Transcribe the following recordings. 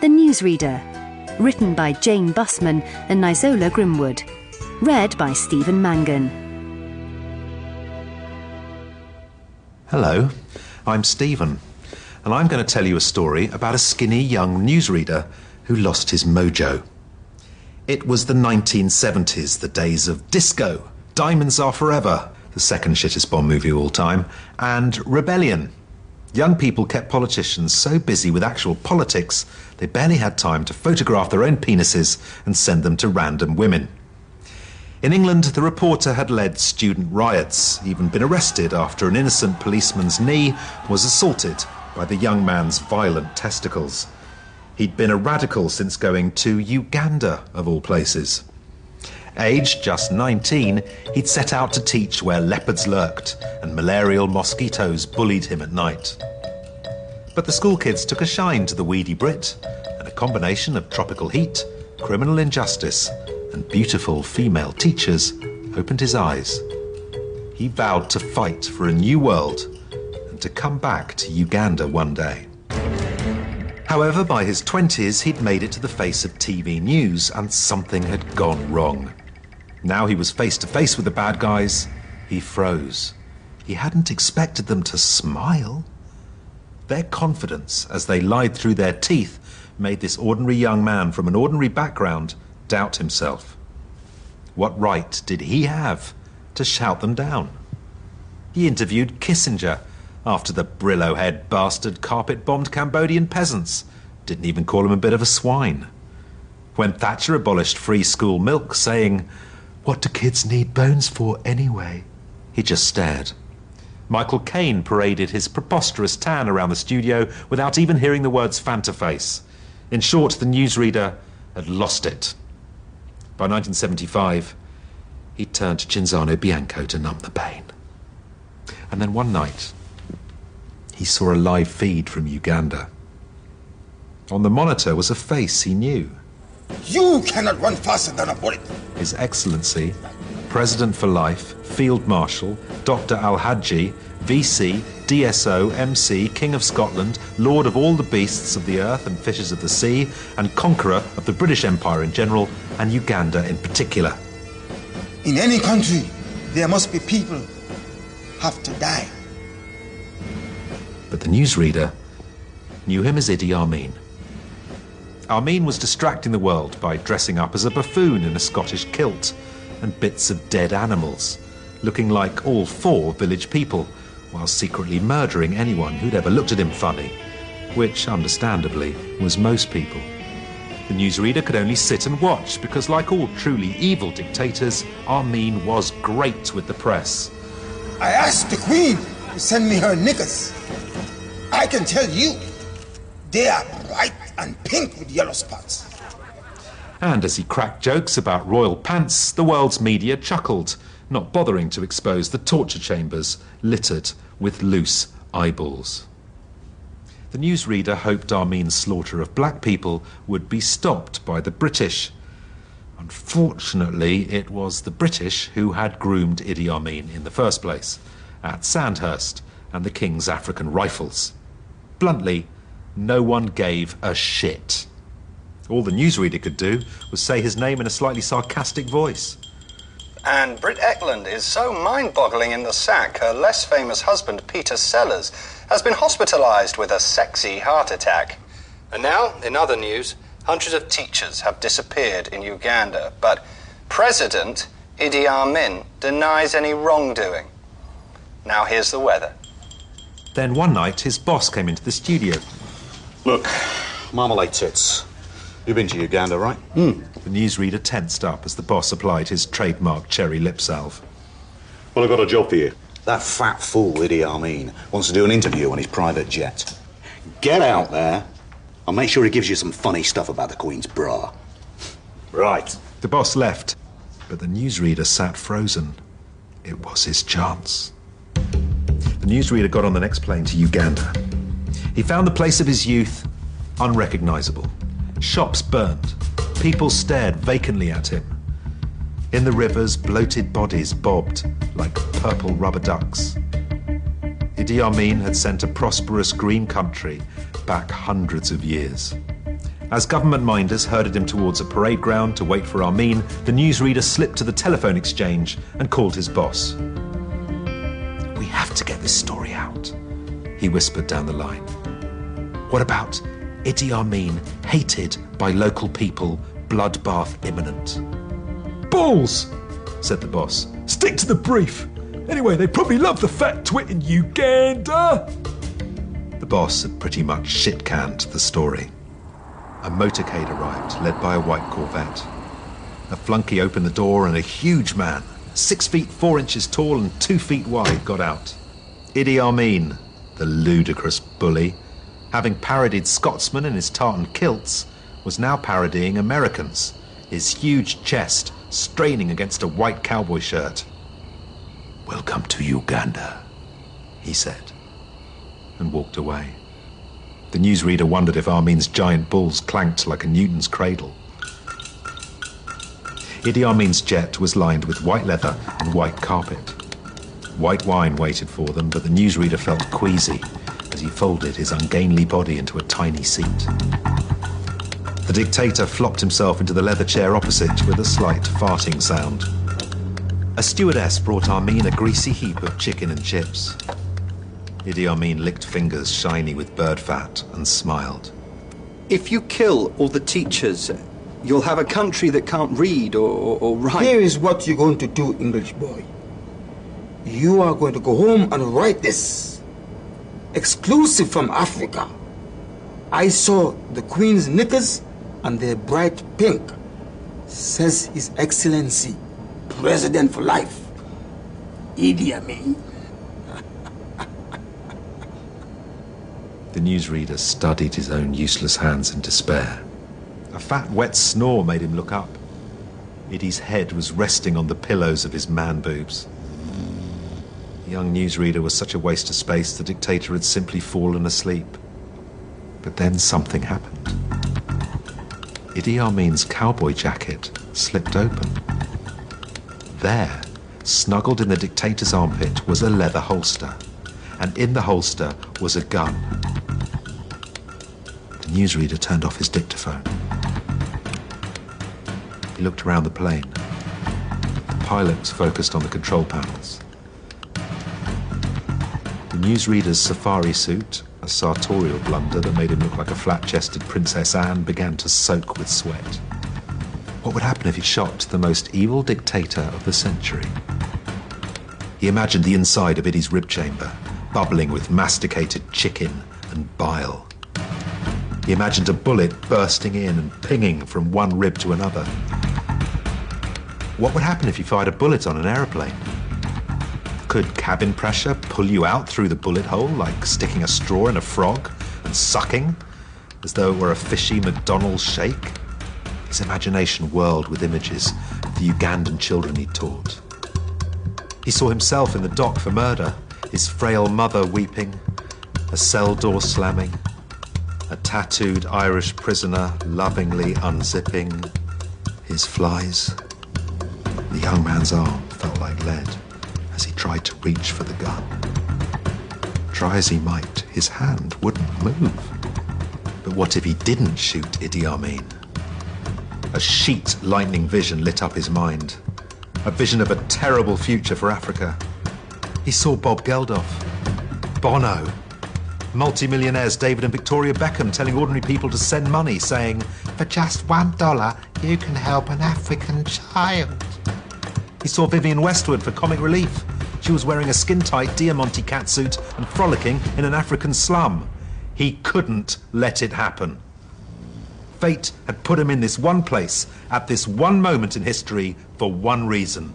The Newsreader, written by Jane Bussman and Nizola Grimwood, read by Stephen Mangan. Hello, I'm Stephen, and I'm going to tell you a story about a skinny young newsreader who lost his mojo. It was the 1970s, the days of disco, Diamonds Are Forever, the second shittest Bond movie of all time, and rebellion. Young people kept politicians so busy with actual politics, they barely had time to photograph their own penises and send them to random women. In England, the reporter had led student riots, even been arrested after an innocent policeman's knee was assaulted by the young man's violent testicles. He'd been a radical since going to Uganda, of all places. Aged just 19, he'd set out to teach where leopards lurked and malarial mosquitoes bullied him at night. But the school kids took a shine to the weedy Brit, and a combination of tropical heat, criminal injustice, and beautiful female teachers opened his eyes. He vowed to fight for a new world and to come back to Uganda one day. However, by his 20s, he'd made it to the face of TV news, and something had gone wrong. Now he was face to face with the bad guys. He froze. He hadn't expected them to smile. Their confidence, as they lied through their teeth, made this ordinary young man from an ordinary background doubt himself. What right did he have to shout them down? He interviewed Kissinger after the Brillo-head bastard carpet-bombed Cambodian peasants. Didn't even call him a bit of a swine. When Thatcher abolished free school milk, saying, "What do kids need bones for anyway?" he just stared. Michael Caine paraded his preposterous tan around the studio without even hearing the words Fanta face. In short, the newsreader had lost it. By 1975, he turned to Cinzano Bianco to numb the pain. And then one night, he saw a live feed from Uganda. On the monitor was a face he knew. You cannot run faster than a bullet. His Excellency, President for Life, Field Marshal, Dr. Al-Hadji, VC, DSO, MC, King of Scotland, Lord of all the beasts of the earth and fishes of the sea, and conqueror of the British Empire in general, and Uganda in particular. In any country, there must be people have to die. But the newsreader knew him as Idi Amin. Amin was distracting the world by dressing up as a buffoon in a Scottish kilt and bits of dead animals, looking like all four village people, while secretly murdering anyone who'd ever looked at him funny, which, understandably, was most people. The newsreader could only sit and watch because, like all truly evil dictators, Amin was great with the press. I asked the Queen to send me her knickers. I can tell you, they are bright and pink with yellow spots. And as he cracked jokes about royal pants, the world's media chuckled, not bothering to expose the torture chambers littered with loose eyeballs. The newsreader hoped Amin's slaughter of black people would be stopped by the British. Unfortunately, it was the British who had groomed Idi Amin in the first place, at Sandhurst and the King's African Rifles. Bluntly, no one gave a shit. All the newsreader could do was say his name in a slightly sarcastic voice. And Britt Ekland is so mind-boggling in the sack, her less famous husband, Peter Sellers, has been hospitalised with a sexy heart attack. And now, in other news, hundreds of teachers have disappeared in Uganda, but President Idi Amin denies any wrongdoing. Now here's the weather. Then one night, his boss came into the studio. Look, marmalade tits. You've been to Uganda, right? The newsreader tensed up as the boss applied his trademark cherry lip salve. Well, I've got a job for you. That fat fool, Idi Amin, wants to do an interview on his private jet. Get out there and make sure he gives you some funny stuff about the Queen's bra. Right. The boss left, but the newsreader sat frozen. It was his chance. The newsreader got on the next plane to Uganda. He found the place of his youth unrecognisable. Shops burned. People stared vacantly at him. In the rivers, bloated bodies bobbed like purple rubber ducks. Idi Amin had sent a prosperous green country back hundreds of years. As government minders herded him towards a parade ground to wait for Amin, the newsreader slipped to the telephone exchange and called his boss. "We have to get this story out," he whispered down the line. "What about Idi Amin hated by local people, bloodbath imminent?" "Balls," said the boss. "Stick to the brief. Anyway, they probably love the fat twit in Uganda." The boss had pretty much shit-canned the story. A motorcade arrived, led by a white Corvette. A flunky opened the door and a huge man, 6 feet 4 inches tall and 2 feet wide, got out. Idi Amin, the ludicrous bully, having parodied Scotsmen in his tartan kilts, was now parodying Americans, his huge chest straining against a white cowboy shirt. "Welcome to Uganda," he said, and walked away. The newsreader wondered if Amin's giant balls clanked like a Newton's cradle. Idi Amin's jet was lined with white leather and white carpet. White wine waited for them, but the newsreader felt queasy as he folded his ungainly body into a tiny seat. The dictator flopped himself into the leather chair opposite with a slight farting sound. A stewardess brought Amin a greasy heap of chicken and chips. Idi Amin licked fingers shiny with bird fat and smiled. "If you kill all the teachers, you'll have a country that can't read or write." Here is what you're going to do, English boy. You are going to go home and write this. Exclusive from Africa. I saw the Queen's knickers and they're bright pink. Says His Excellency, President for life, Idi Amin. The newsreader studied his own useless hands in despair. A fat, wet snore made him look up. Idi's head was resting on the pillows of his man boobs. The young newsreader was such a waste of space, the dictator had simply fallen asleep. But then something happened. Idi Amin's cowboy jacket slipped open. There, snuggled in the dictator's armpit, was a leather holster, and in the holster was a gun. The newsreader turned off his dictaphone. He looked around the plane. The pilot was focused on the control panels. The newsreader's safari suit, a sartorial blunder that made him look like a flat-chested Princess Anne, began to soak with sweat. What would happen if he shot the most evil dictator of the century? He imagined the inside of Idi's rib chamber, bubbling with masticated chicken and bile. He imagined a bullet bursting in and pinging from one rib to another. What would happen if you fired a bullet on an aeroplane? Could cabin pressure pull you out through the bullet hole like sticking a straw in a frog and sucking, as though it were a fishy McDonald's shake? His imagination whirled with images of the Ugandan children he'd taught. He saw himself in the dock for murder, his frail mother weeping, a cell door slamming, a tattooed Irish prisoner lovingly unzipping his flies. The young man's arm felt like lead as he tried to reach for the gun. Try as he might, his hand wouldn't move. But what if he didn't shoot Idi Amin? A sheet lightning vision lit up his mind. A vision of a terrible future for Africa. He saw Bob Geldof, Bono, multi-millionaires David and Victoria Beckham telling ordinary people to send money, saying, "For just $1, you can help an African child." He saw Vivienne Westwood for comic relief. She was wearing a skin-tight Diamante catsuit and frolicking in an African slum. He couldn't let it happen. Fate had put him in this one place, at this one moment in history, for one reason.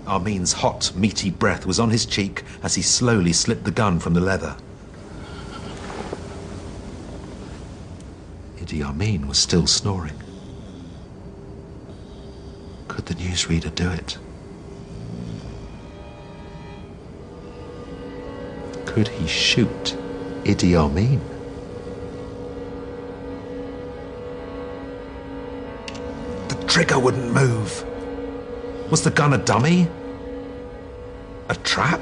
Amin's hot, meaty breath was on his cheek as he slowly slipped the gun from the leather. Idi Amin was still snoring. Could the newsreader do it? Could he shoot Idi Amin? The trigger wouldn't move. Was the gun a dummy? A trap?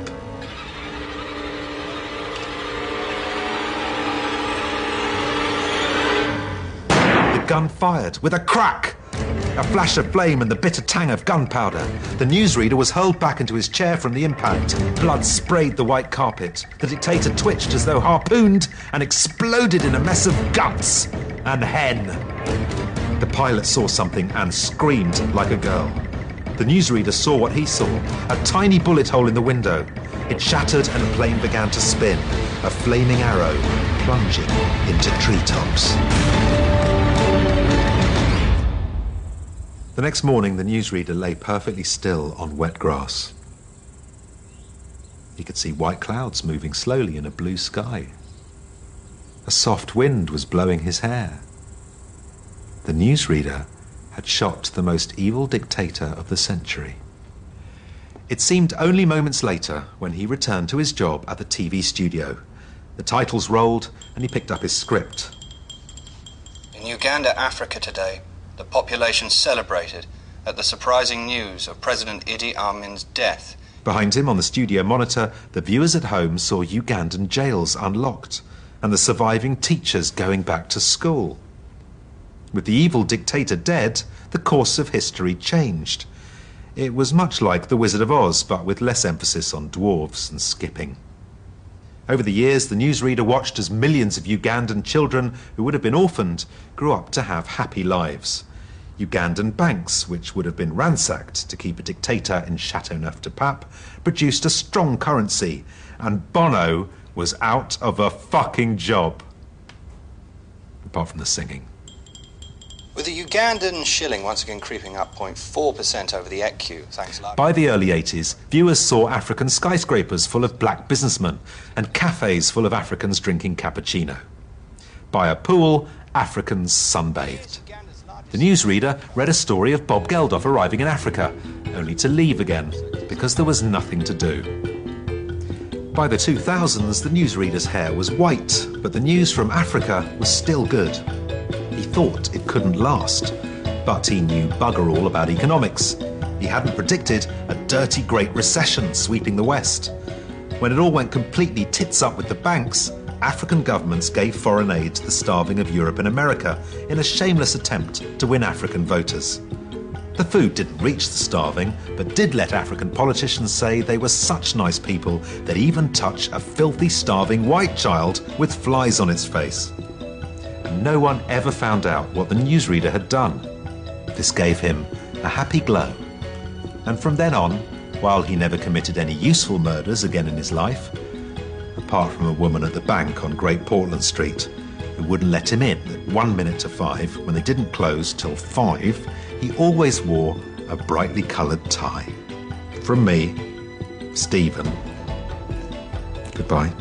gun fired with a crack. A flash of flame and the bitter tang of gunpowder. The newsreader was hurled back into his chair from the impact. Blood sprayed the white carpet. The dictator twitched as though harpooned and exploded in a mess of guts and hen. The pilot saw something and screamed like a girl. The newsreader saw what he saw, a tiny bullet hole in the window. It shattered and the plane began to spin, a flaming arrow plunging into treetops. The next morning, the newsreader lay perfectly still on wet grass. He could see white clouds moving slowly in a blue sky. A soft wind was blowing his hair. The newsreader had shot the most evil dictator of the century. It seemed only moments later when he returned to his job at the TV studio. The titles rolled and he picked up his script. In Uganda, Africa today, the population celebrated at the surprising news of President Idi Amin's death. Behind him on the studio monitor, the viewers at home saw Ugandan jails unlocked and the surviving teachers going back to school. With the evil dictator dead, the course of history changed. It was much like The Wizard of Oz, but with less emphasis on dwarves and skipping. Over the years, the newsreader watched as millions of Ugandan children who would have been orphaned grew up to have happy lives. Ugandan banks, which would have been ransacked to keep a dictator in Chateauneuf-du-Pape, produced a strong currency, and Bono was out of a fucking job. Apart from the singing. With the Ugandan shilling once again creeping up 0.4% over the ECU, thanks largely. By the early 80s, viewers saw African skyscrapers full of black businessmen and cafes full of Africans drinking cappuccino. By a pool, Africans sunbathed. The newsreader read a story of Bob Geldof arriving in Africa, only to leave again because there was nothing to do. By the 2000s, the newsreader's hair was white, but the news from Africa was still good. He thought it couldn't last, but he knew bugger all about economics. He hadn't predicted a dirty Great Recession sweeping the West. When it all went completely tits up with the banks, African governments gave foreign aid to the starving of Europe and America in a shameless attempt to win African voters. The food didn't reach the starving, but did let African politicians say they were such nice people that even touch a filthy, starving white child with flies on its face. And no one ever found out what the newsreader had done. This gave him a happy glow. And from then on, while he never committed any useful murders again in his life, apart from a woman at the bank on Great Portland Street who wouldn't let him in at 1 minute to 5 when they didn't close till 5, he always wore a brightly coloured tie. From me, Stephen, goodbye.